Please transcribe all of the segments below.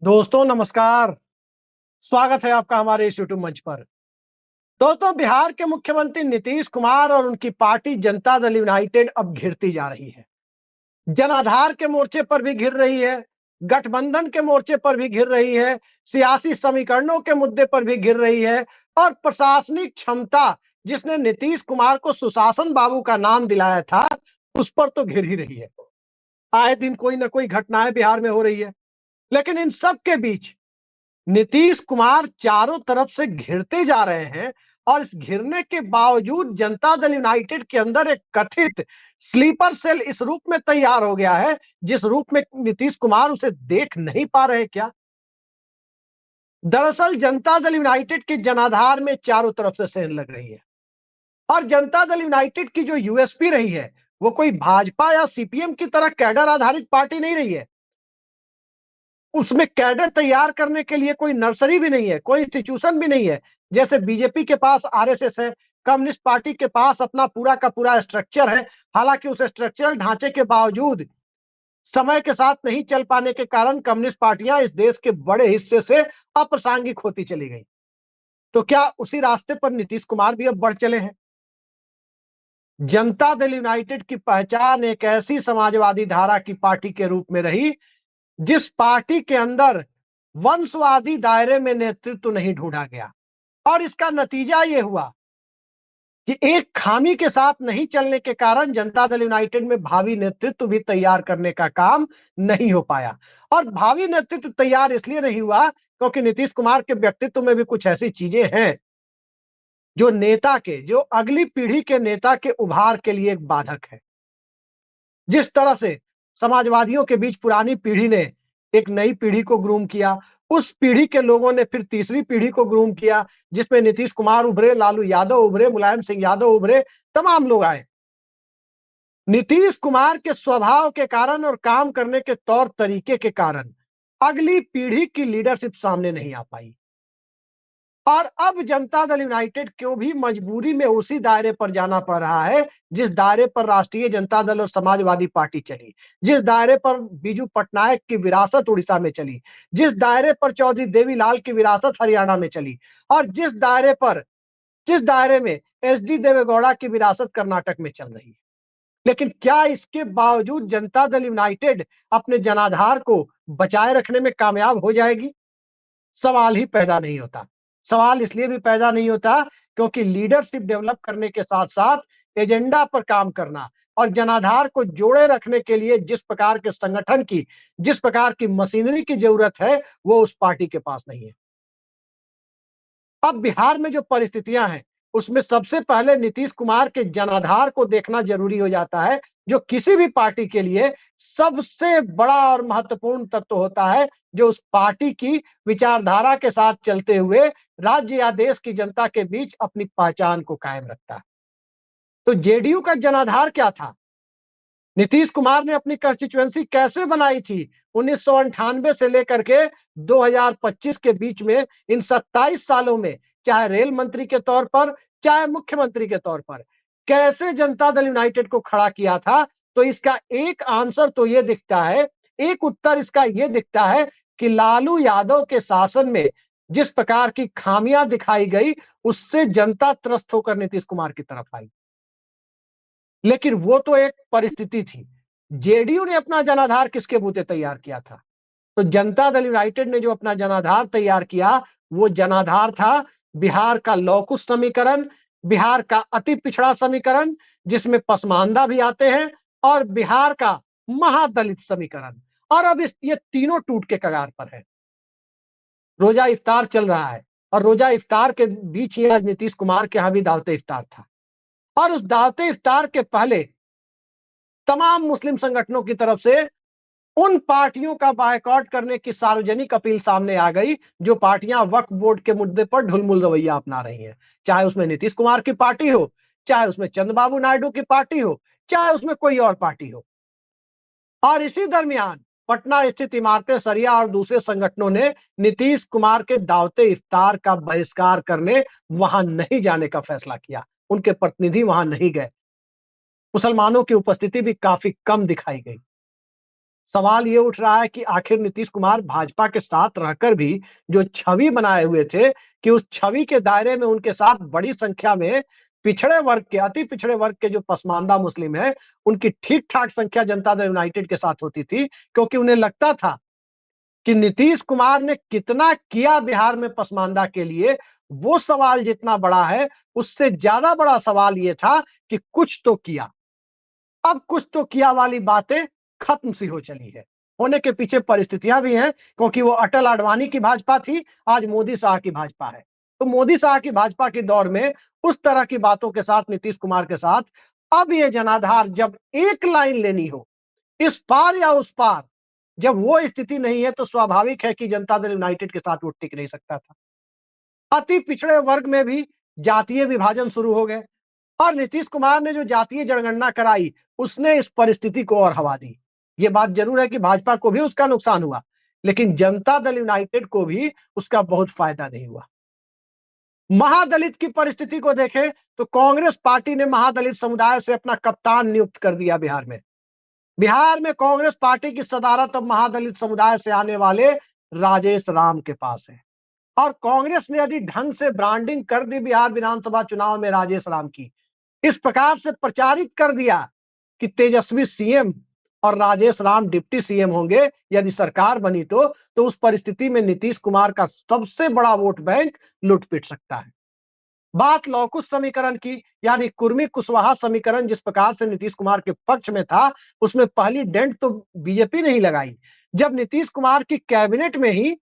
दोस्तों नमस्कार। स्वागत है आपका हमारे इस यूट्यूब मंच पर। दोस्तों, बिहार के मुख्यमंत्री नीतीश कुमार और उनकी पार्टी जनता दल यूनाइटेड अब घिरती जा रही है। जनाधार के मोर्चे पर भी घिर रही है, गठबंधन के मोर्चे पर भी घिर रही है, सियासी समीकरणों के मुद्दे पर भी घिर रही है और प्रशासनिक क्षमता जिसने नीतीश कुमार को सुशासन बाबू का नाम दिलाया था, उस पर तो घिर ही रही है। आए दिन कोई ना कोई घटनाएं बिहार में हो रही है, लेकिन इन सब के बीच नीतीश कुमार चारों तरफ से घिरते जा रहे हैं और इस घिरने के बावजूद जनता दल यूनाइटेड के अंदर एक कथित स्लीपर सेल इस रूप में तैयार हो गया है, जिस रूप में नीतीश कुमार उसे देख नहीं पा रहे। क्या दरअसल जनता दल यूनाइटेड के जनाधार में चारों तरफ से सेल लग रही है और जनता दल यूनाइटेड की जो यूएसपी रही है, वो कोई भाजपा या सीपीएम की तरह कैडर आधारित पार्टी नहीं रही है। उसमें कैडर तैयार करने के लिए कोई नर्सरी भी नहीं है, कोई इंस्टीट्यूशन भी नहीं है। जैसे बीजेपी के पास आरएसएस है, कम्युनिस्ट पार्टी के पास अपना पूरा का पूरा स्ट्रक्चर है। हालांकि उस स्ट्रक्चरल ढांचे के बावजूद समय के साथ नहीं चल पाने के कारण कम्युनिस्ट पार्टियां इस देश के बड़े हिस्से से अप्रासंगिक होती चली गई। तो क्या उसी रास्ते पर नीतीश कुमार भी अब बढ़ चले हैं? जनता दल यूनाइटेड की पहचान एक ऐसी समाजवादी धारा की पार्टी के रूप में रही, जिस पार्टी के अंदर वंशवादी दायरे में नेतृत्व नहीं ढूंढा गया और इसका नतीजा यह हुआ कि एक खामी के साथ नहीं चलने के कारण जनता दल यूनाइटेड में भावी नेतृत्व भी तैयार करने का काम नहीं हो पाया। और भावी नेतृत्व तैयार इसलिए नहीं हुआ क्योंकि नीतीश कुमार के व्यक्तित्व में भी कुछ ऐसी चीजें हैं जो जो अगली पीढ़ी के नेता के उभार के लिए एक बाधक है। जिस तरह से समाजवादियों के बीच पुरानी पीढ़ी ने एक नई पीढ़ी को ग्रूम किया, उस पीढ़ी के लोगों ने फिर तीसरी पीढ़ी को ग्रूम किया, जिसमें नीतीश कुमार उभरे, लालू यादव उभरे, मुलायम सिंह यादव उभरे, तमाम लोग आए। नीतीश कुमार के स्वभाव के कारण और काम करने के तौर तरीके के कारण अगली पीढ़ी की लीडरशिप सामने नहीं आ पाई और अब जनता दल यूनाइटेड को भी मजबूरी में उसी दायरे पर जाना पड़ रहा है जिस दायरे पर राष्ट्रीय जनता दल और समाजवादी पार्टी चली, जिस दायरे पर बीजू पटनायक की विरासत उड़ीसा में चली, जिस दायरे पर चौधरी देवीलाल की विरासत हरियाणा में चली और जिस दायरे में एसडी देवेगौड़ा की विरासत कर्नाटक में चल रही है। लेकिन क्या इसके बावजूद जनता दल यूनाइटेड अपने जनाधार को बचाए रखने में कामयाब हो जाएगी? सवाल ही पैदा नहीं होता। सवाल इसलिए भी पैदा नहीं होता क्योंकि लीडरशिप डेवलप करने के साथ-साथ एजेंडा पर काम करना और जनाधार को जोड़े रखने के लिए जिस प्रकार के संगठन की, जिस प्रकार की मशीनरी की जरूरत है, वो उस पार्टी के पास नहीं है। अब बिहार में जो परिस्थितियां हैं, उसमें सबसे पहले नीतीश कुमार के जनाधार को देखना जरूरी हो जाता है, जो किसी भी पार्टी के लिए सबसे बड़ा और महत्वपूर्ण तत्व होता है, जो उस पार्टी की विचारधारा के साथ चलते हुए राज्य या देश की जनता के बीच अपनी पहचान को कायम रखता है। तो जेडीयू का जनाधार क्या था? नीतीश कुमार ने अपनी कंस्टिट्यूएंसी कैसे बनाई थी? 1998 से लेकर के 2025 के बीच में, इन 27 सालों में, चाहे रेल मंत्री के तौर पर, चाहे मुख्यमंत्री के तौर पर, कैसे जनता दल यूनाइटेड को खड़ा किया था? तो इसका एक आंसर तो ये दिखता है, एक उत्तर इसका ये दिखता है कि लालू यादव के शासन में जिस प्रकार की खामियां दिखाई गई, उससे जनता त्रस्त होकर नीतीश कुमार की तरफ आई। लेकिन वो तो एक परिस्थिति थी। जेडीयू ने अपना जनाधार किसके बूते तैयार किया था? तो जनता दल यूनाइटेड ने जो अपना जनाधार तैयार किया, वो जनाधार था बिहार का लौकुश समीकरण, बिहार का अति पिछड़ा समीकरण, जिसमें पसमानदा भी आते हैं, और बिहार का महादलित समीकरण। और अब ये तीनों टूट के कगार पर है। रोजा इफ्तार चल रहा है और रोजा इफ्तार के बीच ही आज नीतीश कुमार के यहां भी दावते इफ्तार था और उस दावते इफ्तार के पहले तमाम मुस्लिम संगठनों की तरफ से उन पार्टियों का बायकॉट करने की सार्वजनिक अपील सामने आ गई जो पार्टियां वक्फ बोर्ड के मुद्दे पर ढुलमुल रवैया अपना रही हैं। चाहे उसमें नीतीश कुमार की पार्टी हो, चाहे उसमें चंद्रबाबू नायडू की पार्टी हो, चाहे उसमें कोई और पार्टी हो। और इसी दरमियान पटना स्थित इमारतें सरिया और दूसरे संगठनों ने नीतीश कुमार के दावते इफ्तार का बहिष्कार करने, वहां नहीं जाने का फैसला किया। उनके प्रतिनिधि वहां नहीं गए। मुसलमानों की उपस्थिति भी काफी कम दिखाई गई। सवाल ये उठ रहा है कि आखिर नीतीश कुमार भाजपा के साथ रहकर भी जो छवि बनाए हुए थे कि उस छवि के दायरे में उनके साथ बड़ी संख्या में पिछड़े वर्ग के, अति पिछड़े वर्ग के जो पसमानदा मुस्लिम है, उनकी ठीक ठाक संख्या जनता दल यूनाइटेड के साथ होती थी, क्योंकि उन्हें लगता था कि नीतीश कुमार ने कितना किया बिहार में पसमानदा के लिए। वो सवाल जितना बड़ा है, उससे ज्यादा बड़ा सवाल ये था कि कुछ तो किया। अब कुछ तो किया वाली बातें खत्म सी हो चली है। होने के पीछे परिस्थितियां भी हैं, क्योंकि वो अटल आडवाणी की भाजपा थी, आज मोदी शाह की भाजपा है। तो मोदी शाह की भाजपा के दौर में उस तरह की बातों के साथ नीतीश कुमार के साथ अब ये जनाधार जब एक लाइन लेनी हो, इस पार या उस पार, जब वो स्थिति नहीं है, तो स्वाभाविक है कि जनता दल यूनाइटेड के साथ वो टिक नहीं सकता था। अति पिछड़े वर्ग में भी जातीय विभाजन शुरू हो गए, और नीतीश कुमार ने जो जातीय जनगणना कराई, उसने इस परिस्थिति को और हवा दी। ये बात जरूर है कि भाजपा को भी उसका नुकसान हुआ, लेकिन जनता दल यूनाइटेड को भी उसका बहुत फायदा नहीं हुआ। महादलित की परिस्थिति को देखें तो कांग्रेस पार्टी ने महादलित समुदाय से अपना कप्तान नियुक्त कर दिया बिहार में। बिहार में कांग्रेस पार्टी की सदारत अब महादलित समुदाय से आने वाले राजेश राम के पास है। और कांग्रेस ने यदि ढंग से ब्रांडिंग कर दी बिहार विधानसभा चुनाव में राजेश राम की, इस प्रकार से प्रचारित कर दिया कि तेजस्वी सीएम और राजेश राम डिप्टी सीएम होंगे यदि सरकार बनी, तो उस परिस्थिति में नीतीश कुमार का सबसे बड़ा वोट बैंक लुट पिट सकता है। बात लौकुश समीकरण की, यानी कुर्मी कुशवाहा समीकरण जिस प्रकार से नीतीश कुमार के पक्ष में था, उसमें पहली डेंट तो बीजेपी नहीं लगाई जब नीतीश कुमार की कैबिनेट में ही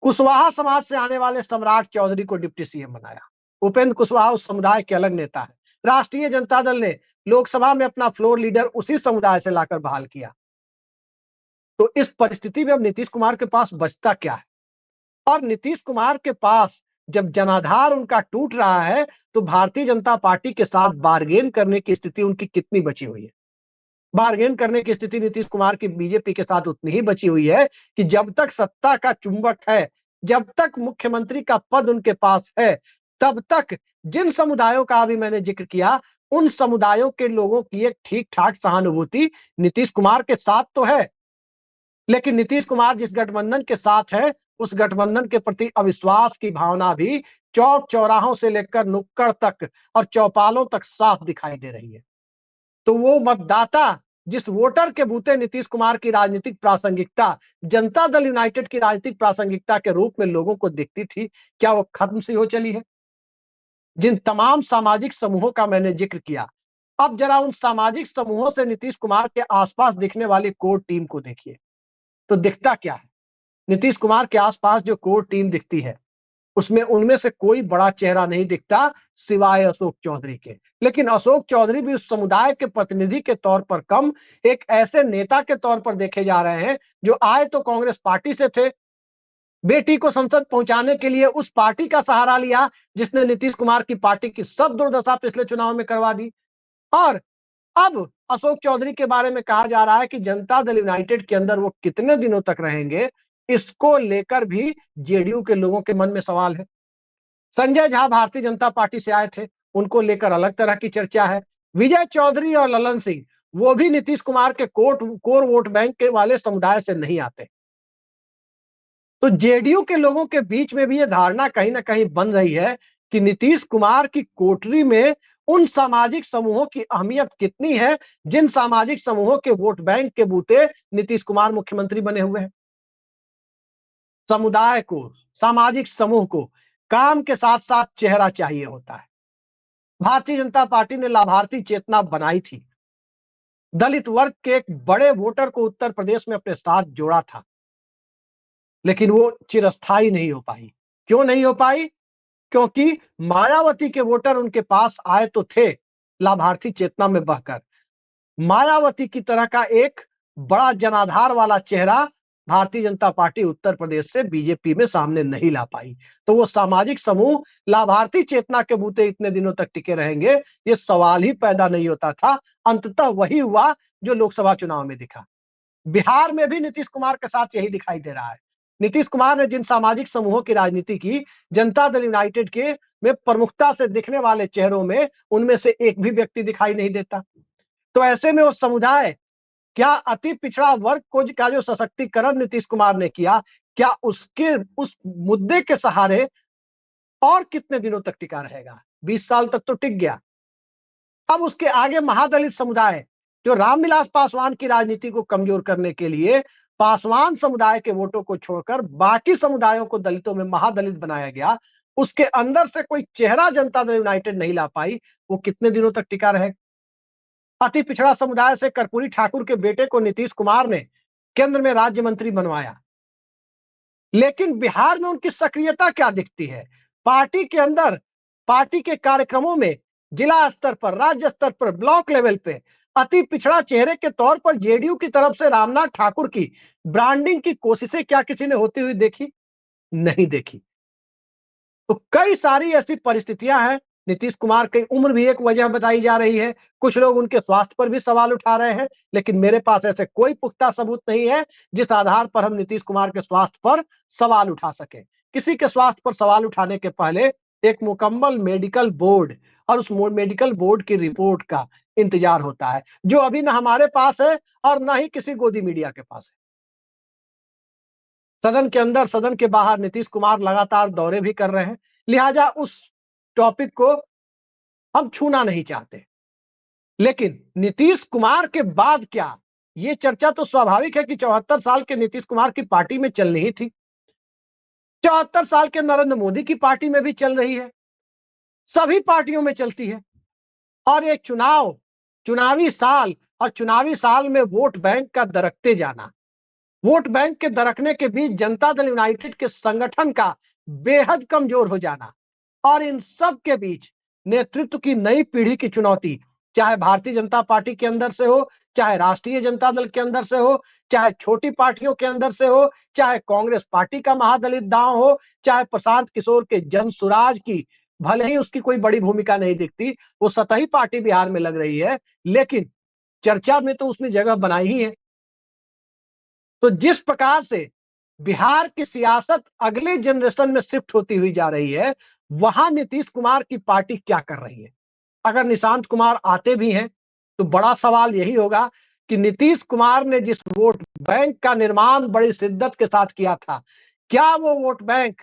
कुशवाहा समाज से आने वाले सम्राट चौधरी को डिप्टी सीएम बनाया। उपेंद्र कुशवाहा उस समुदाय के अलग नेता है। राष्ट्रीय जनता दल ने लोकसभा में अपना फ्लोर लीडर उसी समुदाय से लाकर बहाल किया। तो इस परिस्थिति में अब नीतीश कुमार के पास बचता क्या है? और नीतीश कुमार के पास जब जनाधार उनका टूट रहा है, तो भारतीय जनता पार्टी के साथ बार्गेन करने की स्थिति उनकी कितनी बची हुई है? बार्गेन करने की स्थिति नीतीश कुमार की बीजेपी के साथ उतनी ही बची हुई है कि जब तक सत्ता का चुंबक है, जब तक मुख्यमंत्री का पद उनके पास है, तब तक जिन समुदायों का अभी मैंने जिक्र किया, उन समुदायों के लोगों की एक ठीक ठाक सहानुभूति नीतीश कुमार के साथ तो है। लेकिन नीतीश कुमार जिस गठबंधन के साथ है, उस गठबंधन के प्रति अविश्वास की भावना भी चौक चौराहों से लेकर नुक्कड़ तक और चौपालों तक साफ दिखाई दे रही है। तो वो मतदाता, जिस वोटर के बूते नीतीश कुमार की राजनीतिक प्रासंगिकता जनता दल यूनाइटेड की राजनीतिक प्रासंगिकता के रूप में लोगों को दिखती थी, क्या वो खत्म सी हो चली है? जिन तमाम सामाजिक समूहों का मैंने जिक्र किया, अब जरा उन सामाजिक समूहों से नीतीश कुमार के आसपास दिखने वाली कोर टीम को देखिए, तो दिखता क्या है? नीतीश कुमार के आसपास जो कोर टीम दिखती है, उसमें उनमें से कोई बड़ा चेहरा नहीं दिखता सिवाय अशोक चौधरी के। लेकिन अशोक चौधरी भी उस समुदाय के प्रतिनिधि के तौर पर कम, एक ऐसे नेता के तौर पर देखे जा रहे हैं जो आए तो कांग्रेस पार्टी से थे, बेटी को संसद पहुंचाने के लिए उस पार्टी का सहारा लिया जिसने नीतीश कुमार की पार्टी की सब दुर्दशा पिछले चुनाव में करवा दी। और अब अशोक चौधरी के बारे में कहा जा रहा है कि जनता दल यूनाइटेड के अंदर वो कितने दिनों तक रहेंगे, इसको लेकर भी जेडीयू के लोगों के मन में सवाल है। संजय झा भारतीय जनता पार्टी से आए थे, उनको लेकर अलग तरह की चर्चा है। विजय चौधरी और ललन सिंह, वो भी नीतीश कुमार के कोर वोट बैंक के वाले समुदाय से नहीं आते। तो जेडीयू के लोगों के बीच में भी ये धारणा कहीं ना कहीं बन रही है कि नीतीश कुमार की कोठरी में उन सामाजिक समूहों की अहमियत कितनी है जिन सामाजिक समूहों के वोट बैंक के बूते नीतीश कुमार मुख्यमंत्री बने हुए हैं। समुदाय को, सामाजिक समूह को काम के साथ साथ चेहरा चाहिए होता है। भारतीय जनता पार्टी ने लाभार्थी चेतना बनाई थी, दलित वर्ग के एक बड़े वोटर को उत्तर प्रदेश में अपने साथ जोड़ा था, लेकिन वो चिरस्थायी नहीं हो पाई। क्यों नहीं हो पाई? क्योंकि मायावती के वोटर उनके पास आए तो थे लाभार्थी चेतना में बहकर, मायावती की तरह का एक बड़ा जनाधार वाला चेहरा भारतीय जनता पार्टी उत्तर प्रदेश से बीजेपी में सामने नहीं ला पाई। तो वो सामाजिक समूह लाभार्थी चेतना के बूते इतने दिनों तक टिके रहेंगे, ये सवाल ही पैदा नहीं होता था। अंततः वही हुआ जो लोकसभा चुनाव में दिखा। बिहार में भी नीतीश कुमार के साथ यही दिखाई दे रहा है। नीतीश कुमार ने जिन सामाजिक समूहों की राजनीति की, जनता दल यूनाइटेड के में प्रमुखता से दिखने वाले चेहरों में उनमें से एक भी व्यक्ति दिखाई नहीं देता। तो ऐसे में वो समुदाय क्या अति पिछड़ा वर्ग को का जो सशक्तिकरण नीतीश कुमार ने किया, क्या उसके उस मुद्दे के सहारे और कितने दिनों तक टिका रहेगा? 20 साल तक तो टिक गया। अब उसके आगे महादलित समुदाय, जो रामविलास पासवान की राजनीति को कमजोर करने के लिए पासवान समुदाय के वोटों को छोड़कर बाकी समुदायों को दलितों में महादलित बनाया गया, उसके अंदर से कोई चेहरा जनता दल यूनाइटेड नहीं ला पाई, वो कितने दिनों तक टिका रहेगा? अति पिछड़ा समुदाय से कर्पूरी ठाकुर के बेटे को नीतीश कुमार ने केंद्र में राज्य मंत्री बनवाया, लेकिन बिहार में उनकी सक्रियता क्या दिखती है? पार्टी के अंदर, पार्टी के कार्यक्रमों में जिला स्तर पर, राज्य स्तर पर, ब्लॉक लेवल पे अति पिछड़ा चेहरे के तौर पर जेडीयू की तरफ से रामनाथ ठाकुर की ब्रांडिंग की कोशिशें क्या किसी ने होती हुई देखी? नहीं देखी। तो कई सारी ऐसी परिस्थितियां हैं। नीतीश कुमार की उम्र भी एक वजह बताई जा रही है। कुछ लोग उनके स्वास्थ्य पर भी सवाल उठा रहे हैं, लेकिन मेरे पास ऐसे कोई पुख्ता सबूत नहीं है जिस आधार पर हम नीतीश कुमार के स्वास्थ्य पर सवाल उठा सके। किसी के स्वास्थ्य पर सवाल उठाने के पहले एक मुकम्मल मेडिकल बोर्ड और उस मेडिकल बोर्ड की रिपोर्ट का इंतजार होता है, जो अभी ना हमारे पास है और ना ही किसी गोदी मीडिया के पास है। सदन के अंदर, सदन के बाहर नीतीश कुमार लगातार दौरे भी कर रहे हैं, लिहाजा उस टॉपिक को हम छूना नहीं चाहते। लेकिन नीतीश कुमार के बाद क्या, ये चर्चा तो स्वाभाविक है कि 74 साल के नीतीश कुमार की पार्टी में चल रही थी, 74 साल के नरेंद्र मोदी की पार्टी में भी चल रही है, सभी पार्टियों में चलती है। और एक चुनावी साल, और चुनावी साल में वोट बैंक का दरकते जाना, वोट बैंक के दरकने के बीच जनता दल यूनाइटेड के संगठन का बेहद कमजोर हो जाना, और इन सब के बीच नेतृत्व की नई पीढ़ी की चुनौती, चाहे भारतीय जनता पार्टी के अंदर से हो, चाहे राष्ट्रीय जनता दल के अंदर से हो, चाहे छोटी पार्टियों के अंदर से हो, चाहे कांग्रेस पार्टी का महादलित दांव हो, चाहे प्रशांत किशोर के जन सुराज की, भले ही उसकी कोई बड़ी भूमिका नहीं दिखती, वो सतही पार्टी बिहार में लग रही है, लेकिन चर्चा में तो उसने जगह बनाई ही है। तो जिस प्रकार से बिहार की सियासत अगले जनरेशन में शिफ्ट होती हुई जा रही है, वहां नीतीश कुमार की पार्टी क्या कर रही है? अगर निशांत कुमार आते भी हैं, तो बड़ा सवाल यही होगा कि नीतीश कुमार ने जिस वोट बैंक का निर्माण बड़ी शिद्दत के साथ किया था, क्या वो वोट बैंक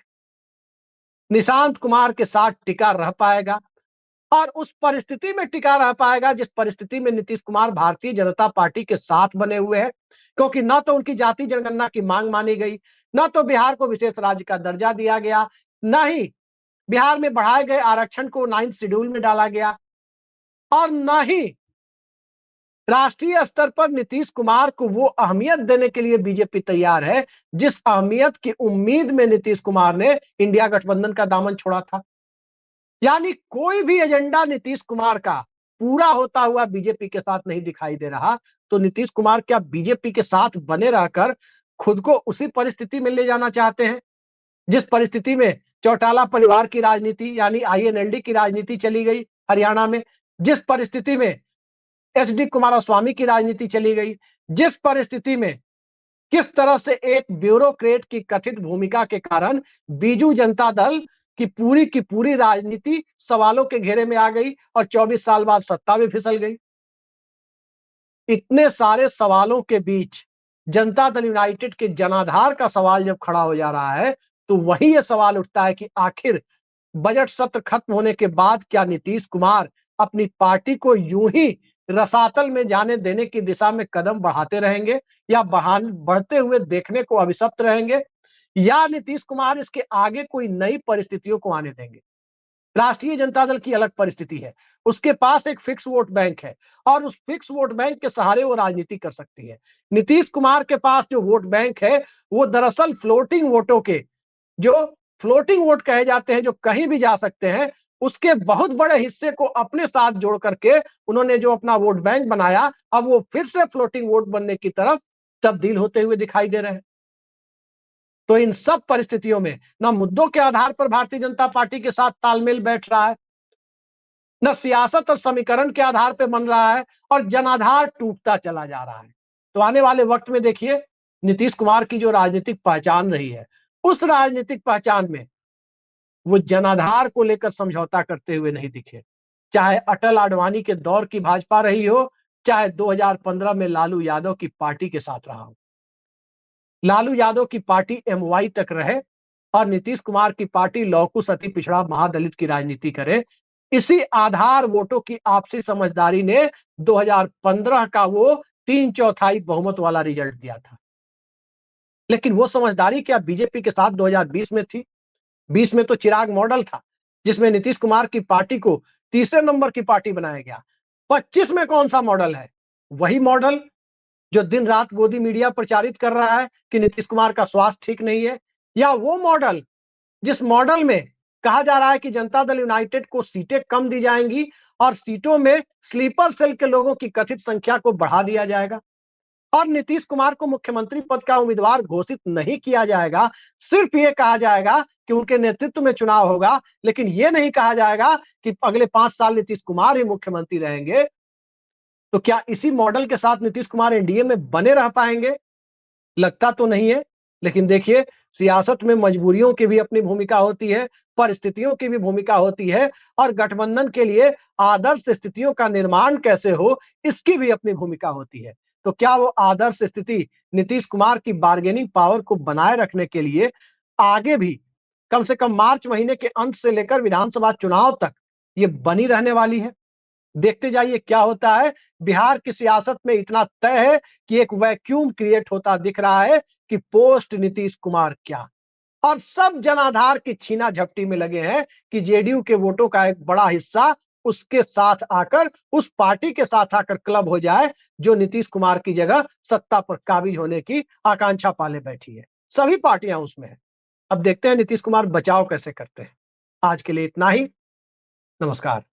निशांत कुमार के साथ टिका रह पाएगा? और उस परिस्थिति में टिका रह पाएगा जिस परिस्थिति में नीतीश कुमार भारतीय जनता पार्टी के साथ बने हुए हैं, क्योंकि न तो उनकी जाति जनगणना की मांग मानी गई, न तो बिहार को विशेष राज्य का दर्जा दिया गया, न ही बिहार में बढ़ाए गए आरक्षण को 9th शेड्यूल में डाला गया, और न ही राष्ट्रीय स्तर पर नीतीश कुमार को वो अहमियत देने के लिए बीजेपी तैयार है जिस अहमियत की उम्मीद में नीतीश कुमार ने इंडिया गठबंधन का दामन छोड़ा था। यानी कोई भी एजेंडा नीतीश कुमार का पूरा होता हुआ बीजेपी के साथ नहीं दिखाई दे रहा। तो नीतीश कुमार क्या बीजेपी के साथ बने रहकर खुद को उसी परिस्थिति में ले जाना चाहते हैं जिस परिस्थिति में चौटाला परिवार की राजनीति यानी आईएनएलडी की राजनीति चली गई हरियाणा में, जिस परिस्थिति में एचडी कुमारस्वामी की राजनीति चली गई, जिस परिस्थिति में किस तरह से एक ब्यूरोक्रेट की कथित भूमिका के कारण बीजू जनता दल की पूरी राजनीति सवालों के घेरे में आ गई और 24 साल बाद सत्ता में फिसल गई। इतने सारे सवालों के बीच जनता दल यूनाइटेड के जनाधार का सवाल जब खड़ा हो जा रहा है, तो वही ये सवाल उठता है कि आखिर बजट सत्र खत्म होने के बाद क्या नीतीश कुमार अपनी पार्टी को यूं ही रसातल में जाने देने की दिशा में कदम बढ़ाते रहेंगे, या बढ़ते हुए देखने को अभिशप्त रहेंगे, या नीतीश कुमार इसके आगे कोई नई परिस्थितियों को आने देंगे? राष्ट्रीय जनता दल की अलग परिस्थिति है, उसके पास एक फिक्स वोट बैंक है और उस फिक्स वोट बैंक के सहारे वो राजनीति कर सकती है। नीतीश कुमार के पास जो वोट बैंक है वो दरअसल फ्लोटिंग वोटों के, जो फ्लोटिंग वोट कहे जाते हैं, जो कहीं भी जा सकते हैं, उसके बहुत बड़े हिस्से को अपने साथ जोड़ करके उन्होंने जो अपना वोट बैंक बनाया, अब वो फिर से फ्लोटिंग वोट बनने की तरफ तब्दील होते हुए दिखाई दे रहे हैं। तो इन सब परिस्थितियों में न मुद्दों के आधार पर भारतीय जनता पार्टी के साथ तालमेल बैठ रहा है, न सियासत और समीकरण के आधार पर बन रहा है, और जनाधार टूटता चला जा रहा है। तो आने वाले वक्त में देखिए नीतीश कुमार की जो राजनीतिक पहचान रही है, उस राजनीतिक पहचान में वो जनाधार को लेकर समझौता करते हुए नहीं दिखे। चाहे अटल आडवाणी के दौर की भाजपा रही हो, चाहे 2015 में लालू यादव की पार्टी के साथ रहा हो। लालू यादव की पार्टी एमवाई तक रहे और नीतीश कुमार की पार्टी लौकुश अति पिछड़ा महादलित की राजनीति करे। इसी आधार वोटों की आपसी समझदारी ने 2015 का वो 3/4 बहुमत वाला रिजल्ट दिया था। लेकिन वो समझदारी क्या बीजेपी के साथ 2020 में थी? 20 में तो चिराग मॉडल था, जिसमें नीतीश कुमार की पार्टी को तीसरे नंबर की पार्टी बनाया गया। 25 में कौन सा मॉडल है? वही मॉडल जो दिन रात गोदी मीडिया प्रचारित कर रहा है कि नीतीश कुमार का स्वास्थ्य ठीक नहीं है, या वो मॉडल जिस मॉडल में कहा जा रहा है कि जनता दल यूनाइटेड को सीटें कम दी जाएंगी और सीटों में स्लीपर सेल के लोगों की कथित संख्या को बढ़ा दिया जाएगा और नीतीश कुमार को मुख्यमंत्री पद का उम्मीदवार घोषित नहीं किया जाएगा। सिर्फ ये कहा जाएगा कि उनके नेतृत्व में चुनाव होगा, लेकिन ये नहीं कहा जाएगा कि अगले 5 साल नीतीश कुमार ही मुख्यमंत्री रहेंगे। तो क्या इसी मॉडल के साथ नीतीश कुमार एनडीए में बने रह पाएंगे? लगता तो नहीं है। लेकिन देखिए, सियासत में मजबूरियों की भी अपनी भूमिका होती है, परिस्थितियों की भी भूमिका होती है और गठबंधन के लिए आदर्श स्थितियों का निर्माण कैसे हो, इसकी भी अपनी भूमिका होती है। तो क्या वो आदर्श स्थिति नीतीश कुमार की बार्गेनिंग पावर को बनाए रखने के लिए आगे भी कम से कम मार्च महीने के अंत से लेकर विधानसभा चुनाव तक ये बनी रहने वाली है? देखते जाइए क्या होता है। बिहार की सियासत में इतना तय है कि एक वैक्यूम क्रिएट होता दिख रहा है कि पोस्ट नीतीश कुमार क्या, और सब जनाधार की छीना झपटी में लगे हैं कि जेडीयू के वोटों का एक बड़ा हिस्सा उसके साथ आकर, उस पार्टी के साथ आकर क्लब हो जाए जो नीतीश कुमार की जगह सत्ता पर काबिज होने की आकांक्षा पाले बैठी है। सभी पार्टियां उसमें है। अब देखते हैं नीतीश कुमार बचाव कैसे करते हैं। आज के लिए इतना ही। नमस्कार।